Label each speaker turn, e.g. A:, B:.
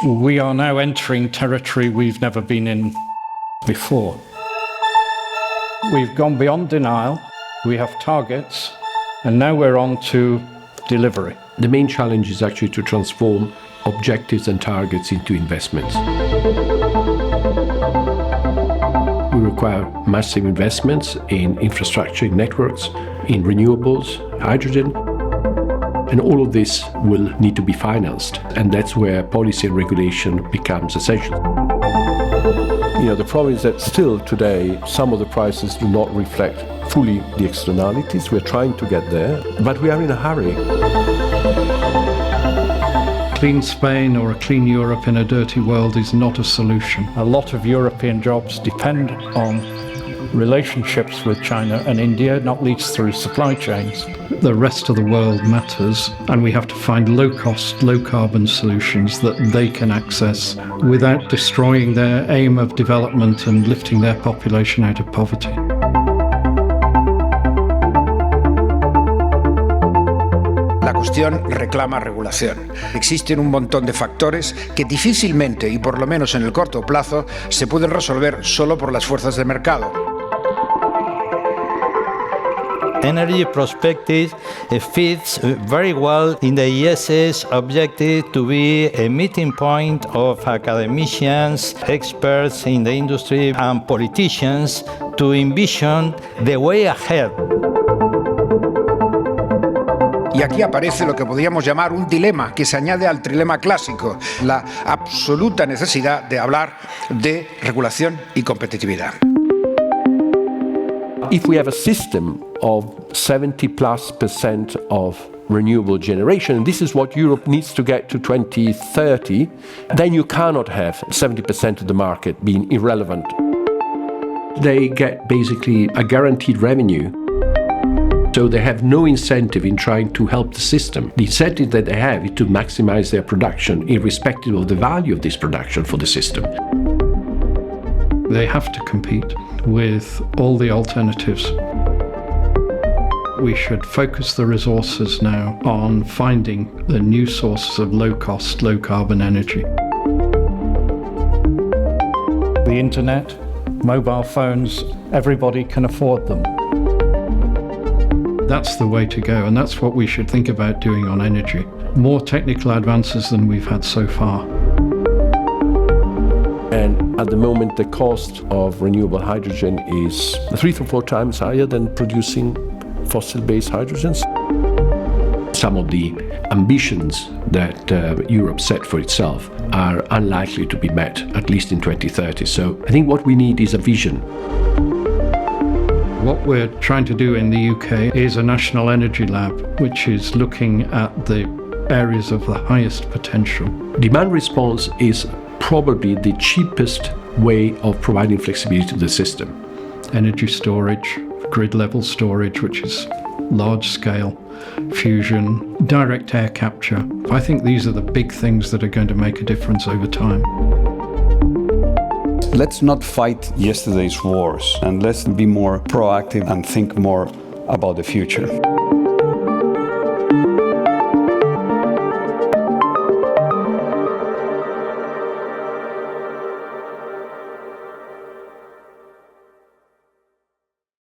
A: We are now entering territory we've never been in before. We've gone beyond denial, we have targets, and now we're on to delivery.
B: The main challenge is actually to transform objectives and targets into investments. We require massive investments in infrastructure, in networks, in renewables, hydrogen, and all of this will need to be financed, and that's where policy and regulation becomes essential.
C: The problem is that still today, some of the prices do not reflect fully the externalities. We're trying to get there, but we are in a hurry.
A: Clean Spain or a clean Europe in a dirty world is not a solution. A lot of European jobs depend on relationships with China and India, not least through supply chains. The rest of the world matters, and we have to find low-cost, low-carbon solutions that they can access without destroying their aim of development and lifting their population out of poverty.
D: La cuestión reclama regulación. Existen un montón de factores que difícilmente, y por lo menos en el corto plazo, se pueden resolver solo por las fuerzas del mercado.
E: Energy Prospectives fits very well in the IESE's objective to be a meeting point of academicians, experts in the industry, and politicians to envision the way ahead.
D: Y aquí aparece lo que podríamos llamar un dilema que se añade al trilema clásico, la absoluta necesidad de hablar de regulación y competitividad.
C: If we have a system of 70+% of renewable generation, and this is what Europe needs to get to 2030, then you cannot have 70% of the market being irrelevant.
B: They get basically a guaranteed revenue, so they have no incentive in trying to help the system. The incentive that they have is to maximize their production, irrespective of the value of this production for the system.
A: They have to compete with all the alternatives. We should focus the resources now on finding the new sources of low-cost, low-carbon energy. The internet, mobile phones, everybody can afford them. That's the way to go, and that's what we should think about doing on energy. More technical advances than we've had so far.
C: And at the moment, the cost of renewable hydrogen is 3 to 4 times higher than producing fossil-based hydrogens.
B: Some of the ambitions that Europe set for itself are unlikely to be met, at least in 2030. So I think what we need is a vision.
A: What we're trying to do in the UK is a national energy lab, which is looking at the areas of the highest potential.
B: Demand response is probably the cheapest way of providing flexibility to the system.
A: Energy storage, grid-level storage, which is large-scale, fusion, direct air capture. I think these are the big things that are going to make a difference over time.
F: Let's not fight yesterday's wars, and let's be more proactive and think more about the future.